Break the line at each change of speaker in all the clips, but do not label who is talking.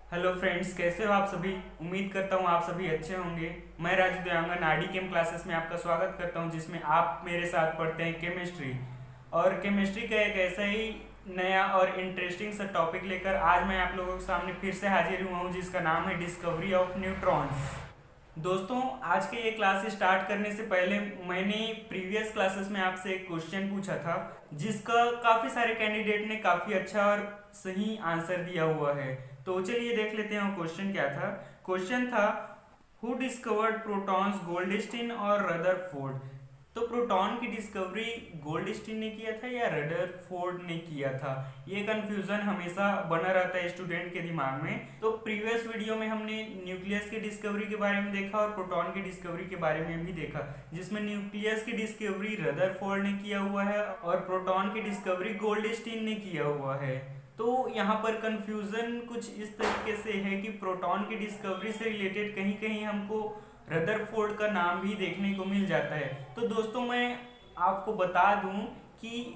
Hello friends, कैसे हो आप सभी। उम्मीद करता हूँ आप सभी अच्छे होंगे। मैं राजू देवांगन आरडी केम क्लासेस में आपका स्वागत करता हूँ, जिसमें आप मेरे साथ पढ़ते हैं केमिस्ट्री। और केमिस्ट्री का एक ऐसा ही नया और इंटरेस्टिंग सा टॉपिक लेकर आज मैं आप लोगों के सामने फिर से हाजिर हुआ हूँ, जिसका नाम है डिस्कवरी ऑफ न्यूट्रॉन्स। दोस्तों, आज के ये क्लास स्टार्ट करने से पहले मैंने प्रीवियस क्लासेस में आपसे एक क्वेश्चन पूछा था, जिसका काफ़ी सारे कैंडिडेट ने काफ़ी अच्छा और सही आंसर दिया हुआ है। तो चलिए देख लेते हैं वो क्वेश्चन क्या था। क्वेश्चन था, हु डिस्कवर्ड प्रोटॉन्स, गोल्डस्टीन और रदरफोर्ड। तो प्रोटॉन की डिस्कवरी गोल्डस्टीन ने किया था या रदरफोर्ड ने किया था, ये कंफ्यूजन हमेशा बना रहता है स्टूडेंट के दिमाग में। तो प्रीवियस वीडियो में हमने न्यूक्लियस की डिस्कवरी के बारे में देखा और प्रोटॉन की डिस्कवरी के बारे में भी देखा, जिसमें न्यूक्लियस की डिस्कवरी रदरफोर्ड ने किया हुआ है और प्रोटॉन की डिस्कवरी गोल्डस्टीन ने किया हुआ है। तो यहाँ पर कंफ्यूजन कुछ इस तरीके से है कि प्रोटॉन की डिस्कवरी से रिलेटेड कहीं कहीं हमको रदरफोर्ड का नाम भी देखने को मिल जाता है। तो दोस्तों, मैं आपको बता दूं कि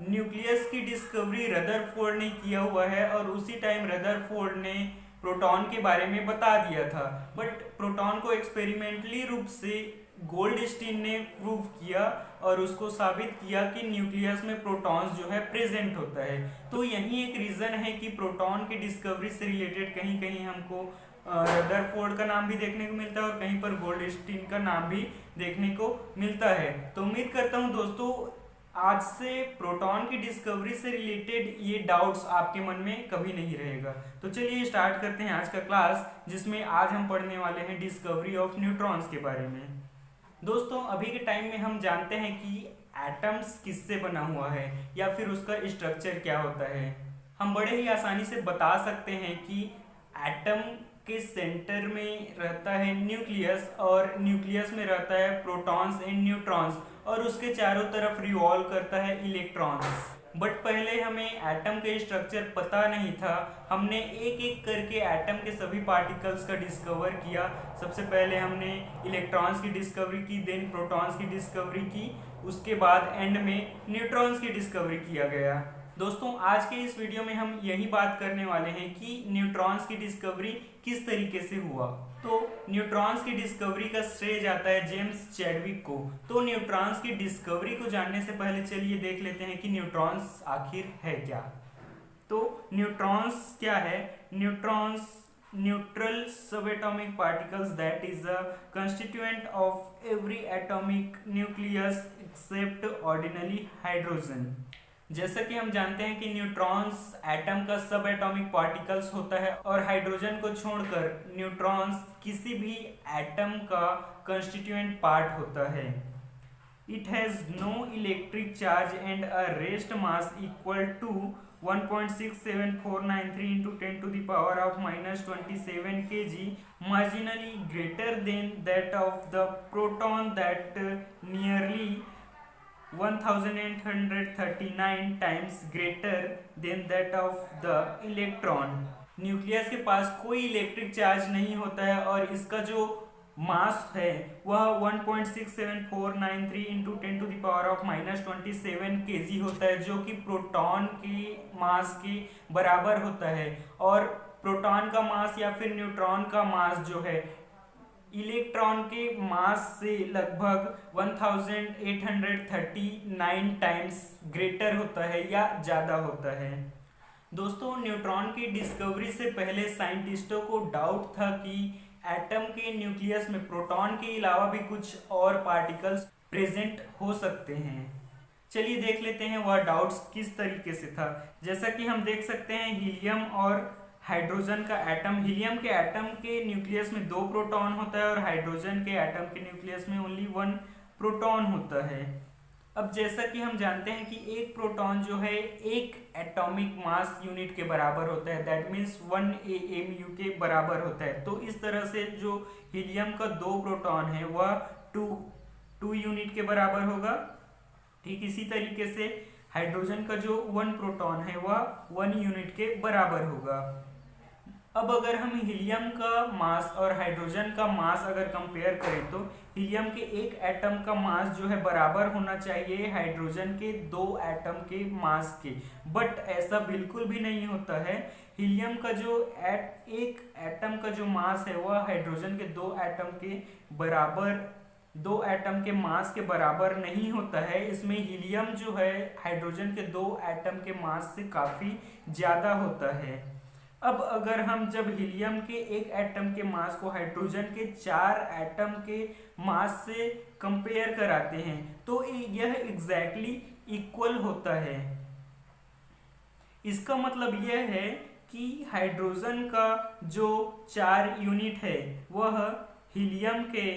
न्यूक्लियस की डिस्कवरी रदरफोर्ड ने किया हुआ है और उसी टाइम रदरफोर्ड ने प्रोटॉन के बारे में बता दिया था। बट प्रोटॉन को एक्सपेरिमेंटली रूप से गोल्डस्टीन ने प्रूव किया और उसको साबित किया कि न्यूक्लियस में प्रोटॉन्स जो है प्रेजेंट होता है। तो यही एक रीज़न है कि प्रोटॉन की डिस्कवरी से रिलेटेड कहीं कहीं हमको रदरफोर्ड का नाम भी देखने को मिलता है और कहीं पर गोल्डस्टीन का नाम भी देखने को मिलता है। तो उम्मीद करता हूँ दोस्तों, आज से प्रोटॉन की डिस्कवरी से रिलेटेड ये डाउट्स आपके मन में कभी नहीं रहेगा। तो चलिए स्टार्ट करते हैं आज का क्लास, जिसमें आज हम पढ़ने वाले हैं डिस्कवरी ऑफ न्यूट्रॉन्स के बारे में। दोस्तों, अभी के टाइम में हम जानते हैं कि एटम्स किससे बना हुआ है या फिर उसका स्ट्रक्चर क्या होता है। हम बड़े ही आसानी से बता सकते हैं कि एटम के सेंटर में रहता है न्यूक्लियस और न्यूक्लियस में रहता है प्रोटॉन्स एंड न्यूट्रॉन्स और उसके चारों तरफ रिवॉल्व करता है इलेक्ट्रॉन्स। बट पहले हमें एटम के स्ट्रक्चर पता नहीं था। हमने एक एक करके एटम के सभी पार्टिकल्स का डिस्कवर किया। सबसे पहले हमने इलेक्ट्रॉन्स की डिस्कवरी की, देन प्रोटॉन्स की डिस्कवरी की, उसके बाद एंड में न्यूट्रॉन्स की डिस्कवरी किया गया। दोस्तों, आज के इस वीडियो में हम यही बात करने वाले हैं कि न्यूट्रॉन्स की डिस्कवरी किस तरीके से हुआ। तो न्यूट्रॉन्स की डिस्कवरी का श्रेय जाता है जेम्स चैडविक को। तो न्यूट्रॉन्स की डिस्कवरी को जानने से पहले चलिए देख लेते हैं कि न्यूट्रॉन्स आखिर है क्या। तो न्यूट्रॉन्स क्या है। Neutrons neutral subatomic particles that is a constituent of every atomic nucleus except ordinary hydrogen. जैसा कि हम जानते हैं कि न्यूट्रॉन्स एटम का सब एटॉमिक पार्टिकल्स होता है और हाइड्रोजन को छोड़कर न्यूट्रॉन्स किसी भी एटम का कंस्टिट्यूएंट पार्ट होता है। It has no electric charge and a rest mass equal to 1.67493 into 10 to the power of -27 kg, marginally greater than that of the proton, that nearly 1839 times greater than that of the electron। Nucleus के पास कोई electric charge नहीं होता है और इसका जो मास है वह 1.67493 into 10 to the power of -27 kg होता है, जो कि प्रोटॉन की मास के बराबर होता है। और प्रोटॉन का मास या फिर न्यूट्रॉन का मास जो है इलेक्ट्रॉन के मास से लगभग 1839 टाइम्स ग्रेटर होता है या ज़्यादा होता है। दोस्तों, न्यूट्रॉन की डिस्कवरी से पहले साइंटिस्टों को डाउट था कि एटम के न्यूक्लियस में प्रोटॉन के अलावा भी कुछ और पार्टिकल्स प्रेजेंट हो सकते हैं। चलिए देख लेते हैं वह डाउट्स किस तरीके से था। जैसा कि हम देख सकते हैं हीलियम और हाइड्रोजन का एटम। हीलियम के एटम के न्यूक्लियस में 2 प्रोटॉन होता है और हाइड्रोजन के एटम के न्यूक्लियस में ओनली 1 प्रोटॉन होता है। अब जैसा कि हम जानते हैं कि एक प्रोटॉन जो है एक एटॉमिक मास यूनिट के बराबर होता है, दैट मीन्स 1 AMU के बराबर होता है। तो इस तरह से जो हीलियम का 2 प्रोटॉन है वह 2 यूनिट के बराबर होगा। ठीक इसी तरीके से हाइड्रोजन का जो 1 प्रोटॉन है वह 1 यूनिट के बराबर होगा। अब अगर हम हीलियम का मास और हाइड्रोजन का मास अगर कंपेयर करें तो हीलियम के एक एटम का मास जो है बराबर होना चाहिए हाइड्रोजन के 2 एटम के मास के, बट ऐसा बिल्कुल भी नहीं होता है। हीलियम का जो एक एटम का जो मास है वह हाइड्रोजन के 2 एटम के बराबर, 2 एटम के मास के बराबर नहीं होता है। इसमें हीलियम जो है हाइड्रोजन के 2 एटम के मास से काफी ज्यादा होता है। अब अगर हम जब हीलियम के एक एटम के मास को हाइड्रोजन के 4 एटम के मास से कंपेयर कराते हैं तो यह एग्जैक्टली इक्वल होता है। इसका मतलब यह है कि हाइड्रोजन का जो 4 यूनिट है वह हीलियम के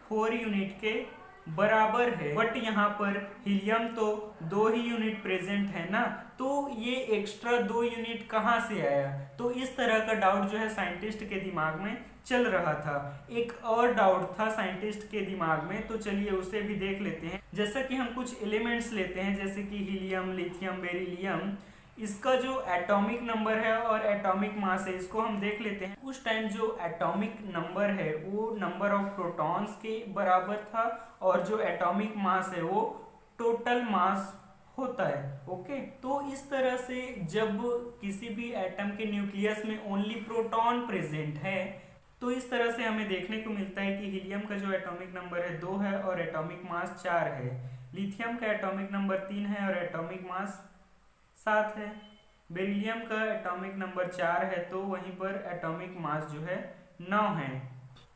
4 यूनिट के बराबर है, बट यहाँ पर हीलियम तो 2 ही यूनिट प्रेजेंट है ना, तो ये एक्स्ट्रा 2 यूनिट कहाँ से आया। तो इस तरह का डाउट जो है साइंटिस्ट के दिमाग में चल रहा था। एक और डाउट था साइंटिस्ट के दिमाग में, तो चलिए उसे भी देख लेते हैं। जैसा कि हम कुछ एलिमेंट्स लेते हैं जैसे कि हीलियम, लिथियम, बेरिलियम, इसका जो एटॉमिक नंबर है और एटॉमिक मास है इसको हम देख लेते हैं। उस टाइम जो एटॉमिक नंबर है वो नंबर ऑफ प्रोटॉन्स के बराबर था और जो एटॉमिक मास है वो टोटल मास होता है। ओके, तो इस तरह से जब किसी भी एटम के न्यूक्लियस में ओनली प्रोटॉन प्रेजेंट है तो इस तरह से हमें देखने को मिलता है कि हीलियम का जो एटॉमिक नंबर है 2 है और एटॉमिक मास 4 है। लिथियम का एटॉमिक नंबर 3 है और एटॉमिक मास 7 है। बेरिलियम का एटॉमिक नंबर 4 है तो वहीं पर एटॉमिक मास जो है 9 है।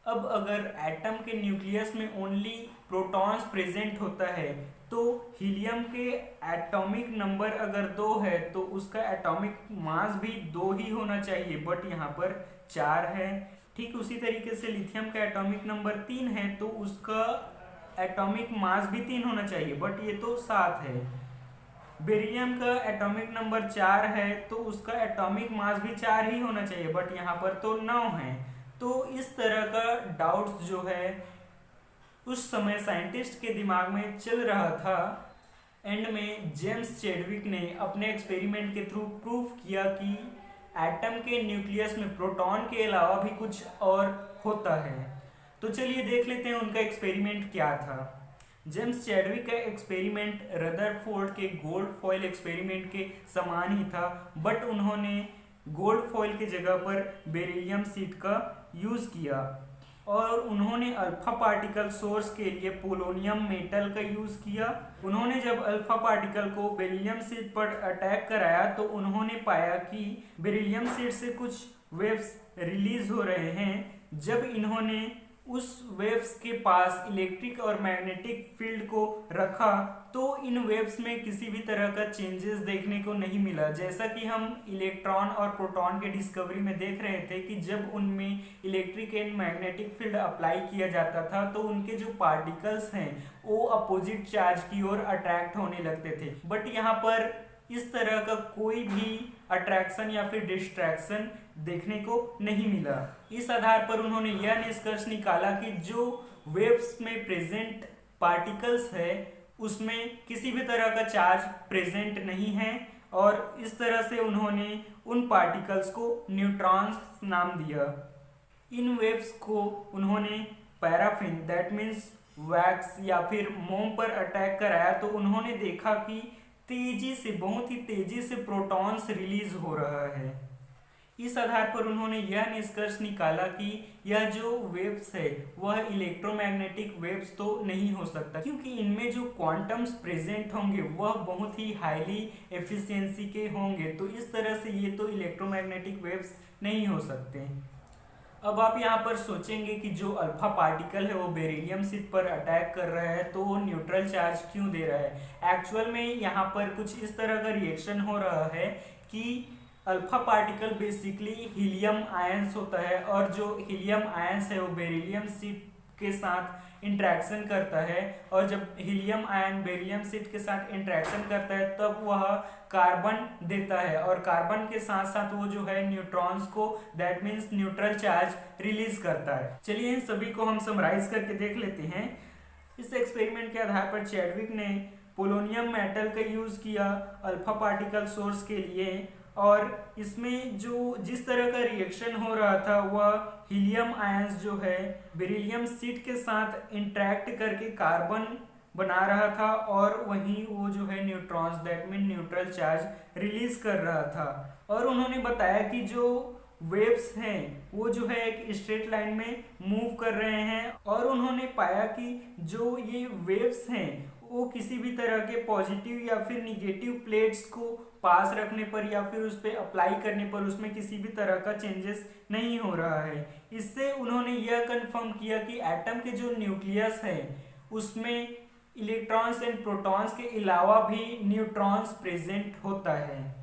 अब अगर एटम के न्यूक्लियस में ओनली प्रोटॉन्स प्रेजेंट होता है तो हीलियम के एटॉमिक नंबर अगर 2 है तो उसका एटॉमिक मास भी 2 ही होना चाहिए, बट यहाँ पर 4 है। ठीक उसी तरीके से लिथियम का एटॉमिक नंबर 3 है तो उसका एटॉमिक मास भी 3 होना चाहिए, बट ये तो 7 है। बेरिलियम का एटॉमिक नंबर 4 है तो उसका एटॉमिक मास भी 4 ही होना चाहिए, बट यहाँ पर तो 9 है। तो इस तरह का डाउट्स जो है उस समय साइंटिस्ट के दिमाग में चल रहा था। एंड में जेम्स चैडविक ने अपने एक्सपेरिमेंट के थ्रू प्रूफ किया कि एटम के न्यूक्लियस में प्रोटॉन के अलावा भी कुछ और होता है। तो चलिए देख लेते हैं उनका एक्सपेरिमेंट क्या था। जेम्स चैडविक का एक्सपेरिमेंट रदरफोर्ड के गोल्ड फॉइल एक्सपेरिमेंट के समान ही था, बट उन्होंने गोल्ड फॉइल की जगह पर बेरिलियम सीट का यूज किया और उन्होंने अल्फा पार्टिकल सोर्स के लिए पोलोनियम मेटल का यूज किया। उन्होंने जब अल्फा पार्टिकल को बेरिलियम सीट पर अटैक कराया तो उन्होंने पाया कि बेरिलियम सीट से कुछ वेव्स रिलीज हो रहे हैं। जब इन्होंने उस वेव्स के पास इलेक्ट्रिक और मैग्नेटिक फील्ड को रखा तो इन वेव्स में किसी भी तरह का चेंजेस देखने को नहीं मिला। जैसा कि हम इलेक्ट्रॉन और प्रोटॉन के डिस्कवरी में देख रहे थे कि जब उनमें electric and magnetic field apply किया जाता था तो उनके जो पार्टिकल्स हैं वो अपोजिट चार्ज की ओर अट्रैक्ट होने लगते थे, बट यहाँ पर इस तरह का कोई भी अट्रैक्शन या फिर डिस्ट्रैक्शन देखने को नहीं मिला। इस आधार पर उन्होंने यह निष्कर्ष निकाला कि जो वेव्स में प्रेजेंट पार्टिकल्स है उसमें किसी भी तरह का चार्ज प्रेजेंट नहीं है और इस तरह से उन्होंने उन पार्टिकल्स को न्यूट्रॉन्स नाम दिया। इन वेव्स को उन्होंने पैराफिन दैट मीन्स वैक्स या फिर मोम पर अटैक कराया तो उन्होंने देखा कि तेजी से, बहुत ही तेजी से प्रोटॉन्स रिलीज हो रहा है। इस आधार पर उन्होंने यह निष्कर्ष निकाला कि यह जो वेव्स है वह इलेक्ट्रोमैग्नेटिक वेव्स तो नहीं हो सकता, क्योंकि इनमें जो क्वांटम्स प्रेजेंट होंगे वह बहुत ही हाईली एफिशिएंसी के होंगे, तो इस तरह से ये तो इलेक्ट्रोमैग्नेटिक वेव्स नहीं हो सकते। अब आप यहाँ पर सोचेंगे कि जो अल्फा पार्टिकल है वो बेरिलियम सीट पर अटैक कर रहा है तो वो न्यूट्रल चार्ज क्यों दे रहा है। एक्चुअल में यहाँ पर कुछ इस तरह का रिएक्शन हो रहा है कि alpha particle basically helium ions होता है और जो हीलियम आयंस है वो बेरिलियम सीट के साथ इंटरेक्शन करता है और जब हीलियम आयन बेरिलियम सीट के साथ इंटरेक्शन करता है तब वह कार्बन देता है और कार्बन के साथ साथ वो जो है न्यूट्रॉन्स को that means neutral charge release करता है। चलिए इन सभी को हम समराइज करके देख लेते हैं। इस एक्सपेरिमेंट के आधार पर चैडविक ने पोलोनियम मेटल का यूज किया अल्फा पार्टिकल सोर्स के लिए और इसमें जो जिस तरह का रिएक्शन हो रहा था वह हीलियम आयंस जो है बेरिलियम सीट के साथ इंटरेक्ट करके कार्बन बना रहा था और वहीं वो जो है neutrons that mean neutral charge release कर रहा था। और उन्होंने बताया कि जो वेव्स हैं वो जो है एक स्ट्रेट लाइन में मूव कर रहे हैं और उन्होंने पाया कि जो ये वेव्स हैं वो किसी भी तरह के पॉजिटिव या फिर निगेटिव प्लेट्स को पास रखने पर या फिर उस पर अप्लाई करने पर उसमें किसी भी तरह का चेंजेस नहीं हो रहा है। इससे उन्होंने यह कंफर्म किया कि एटम के जो न्यूक्लियस है उसमें इलेक्ट्रॉन्स एंड प्रोटॉन्स के अलावा भी न्यूट्रॉन्स प्रेजेंट होता है।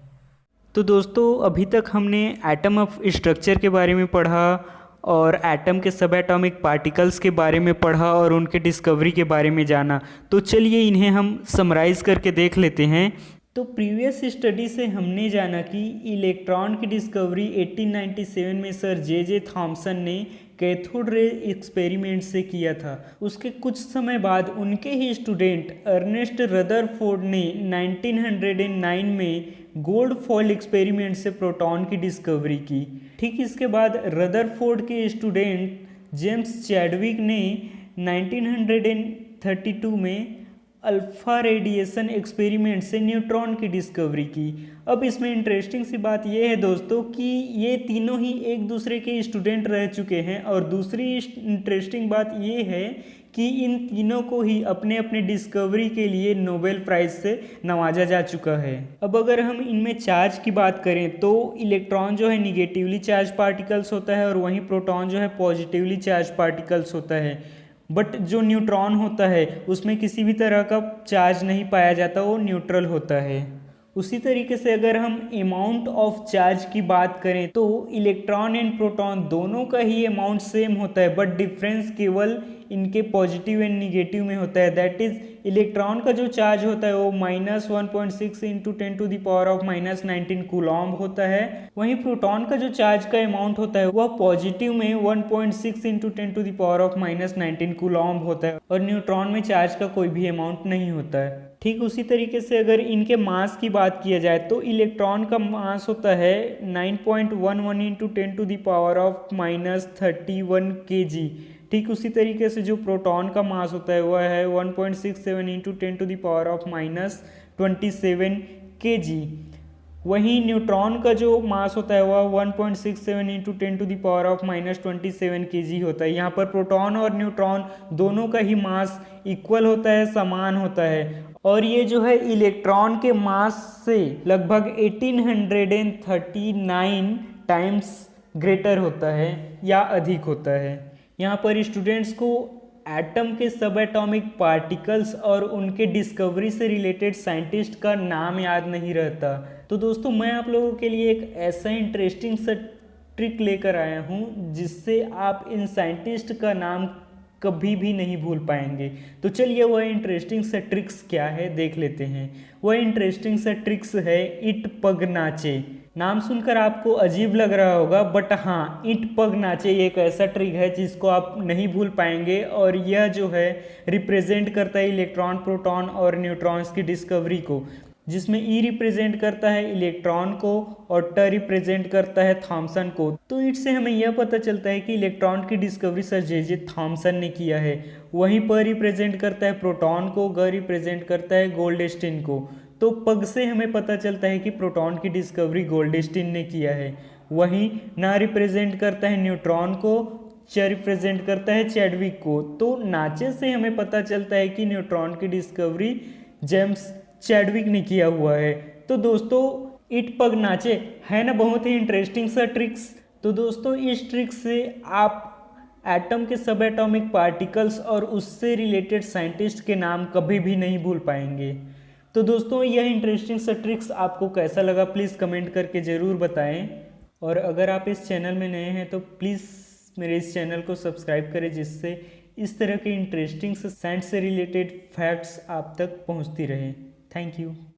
तो दोस्तों अभी तक हमने एटम ऑफ स्ट्रक्चर के बारे में पढ़ा और एटम के सब एटॉमिक पार्टिकल्स के बारे में पढ़ा और उनके डिस्कवरी के बारे में जाना। तो चलिए इन्हें हम समराइज करके देख लेते हैं। तो प्रीवियस स्टडी से हमने जाना कि इलेक्ट्रॉन की डिस्कवरी 1897 में सर जे थॉमसन ने कैथोड रे एक्सपेरिमेंट से किया था। उसके कुछ समय बाद उनके ही स्टूडेंट अर्नेस्ट रदरफोर्ड ने 1909 में गोल्ड फॉइल एक्सपेरिमेंट से प्रोटॉन की डिस्कवरी की। ठीक इसके बाद रदरफोर्ड के स्टूडेंट जेम्स चैडविक ने 1932 में अल्फा रेडिएशन एक्सपेरिमेंट से न्यूट्रॉन की डिस्कवरी की। अब इसमें इंटरेस्टिंग सी बात यह है दोस्तों कि ये तीनों ही एक दूसरे के स्टूडेंट रह चुके हैं और दूसरी इंटरेस्टिंग बात यह है कि इन तीनों को ही अपने अपने डिस्कवरी के लिए नोबेल प्राइज से नवाजा जा चुका है। अब अगर हम इनमें चार्ज की बात करें तो इलेक्ट्रॉन जो है निगेटिवली चार्ज पार्टिकल्स होता है और वहीं प्रोटॉन जो है पॉजिटिवली चार्ज पार्टिकल्स होता है। बट जो न्यूट्रॉन होता है उसमें किसी भी तरह का चार्ज नहीं पाया जाता, वो न्यूट्रल होता है। उसी तरीके से अगर हम अमाउंट ऑफ चार्ज की बात करें तो इलेक्ट्रॉन एंड प्रोटॉन दोनों का ही अमाउंट सेम होता है, बट डिफरेंस केवल इनके पॉजिटिव एंड निगेटिव में होता है। दैट इज इलेक्ट्रॉन का जो चार्ज होता है वो -1.6 इंटू 10⁻⁻19 कूलॉम्ब होता है। वहीं प्रोटॉन का जो चार्ज का अमाउंट होता है वह पॉजिटिव में 1.6 इंटू 10⁻⁻19 कूलॉम्ब होता है और न्यूट्रॉन में चार्ज का कोई भी अमाउंट नहीं होता है। ठीक उसी तरीके से अगर इनके मास की बात किया जाए तो इलेक्ट्रॉन का मास होता है 9.11 इंटू 10⁻31 kg। ठीक उसी तरीके से जो प्रोटॉन का मास होता है वह है 1.67 इंटू 10⁻27 kg। वहीं न्यूट्रॉन का जो मास होता है वह 1.67 इंटू 10⁻27 kg होता है। यहाँ पर प्रोटॉन और न्यूट्रॉन दोनों का ही मास इक्वल होता है, समान होता है। और ये जो है इलेक्ट्रॉन के मास से लगभग 1839 टाइम्स ग्रेटर होता है या अधिक होता है। यहाँ पर स्टूडेंट्स को एटम के सब एटॉमिक पार्टिकल्स और उनके डिस्कवरी से रिलेटेड साइंटिस्ट का नाम याद नहीं रहता। तो दोस्तों मैं आप लोगों के लिए एक ऐसा इंटरेस्टिंग सा ट्रिक लेकर आया हूँ जिससे आप इन साइंटिस्ट का नाम कभी भी नहीं भूल पाएंगे। तो चलिए वह इंटरेस्टिंग सा ट्रिक्स क्या है देख लेते हैं। वह इंटरेस्टिंग सा ट्रिक्स है इट पग नाचे। नाम सुनकर आपको अजीब लग रहा होगा, बट हाँ, इट पग नाचे ये एक ऐसा ट्रिक है जिसको आप नहीं भूल पाएंगे और यह जो है रिप्रेजेंट करता है इलेक्ट्रॉन, प्रोटॉन और न्यूट्रॉन्स की डिस्कवरी को, जिसमें ई रिप्रेजेंट करता है इलेक्ट्रॉन को और ट रिप्रेजेंट करता है थॉमसन को। तो इससे हमें यह पता चलता है कि इलेक्ट्रॉन की डिस्कवरी सर जे थॉमसन ने किया है। वहीं पर रिप्रेजेंट करता है प्रोटॉन को, ग रिप्रेजेंट करता है गोल्डस्टीन को। तो पग से हमें पता चलता है कि प्रोटॉन की डिस्कवरी गोल्डस्टीन ने किया है। वहीं ना रिप्रेजेंट करता है न्यूट्रॉन को, च रिप्रेजेंट करता है चैडविक को। तो नाचे से हमें पता चलता है कि न्यूट्रॉन की डिस्कवरी जेम्स चैडविक ने किया हुआ है। तो दोस्तों इट पग नाचे है ना बहुत ही इंटरेस्टिंग सा ट्रिक्स। तो दोस्तों इस ट्रिक से आप एटम के सब एटॉमिक पार्टिकल्स और उससे रिलेटेड साइंटिस्ट के नाम कभी भी नहीं भूल पाएंगे। तो दोस्तों यह इंटरेस्टिंग सा ट्रिक्स आपको कैसा लगा प्लीज़ कमेंट करके ज़रूर बताएं। और अगर आप इस चैनल में नए हैं तो प्लीज़ मेरे इस चैनल को सब्सक्राइब करें जिससे इस तरह के इंटरेस्टिंग से साइंस से रिलेटेड फैक्ट्स आप तक पहुंचती रहें। Thank you.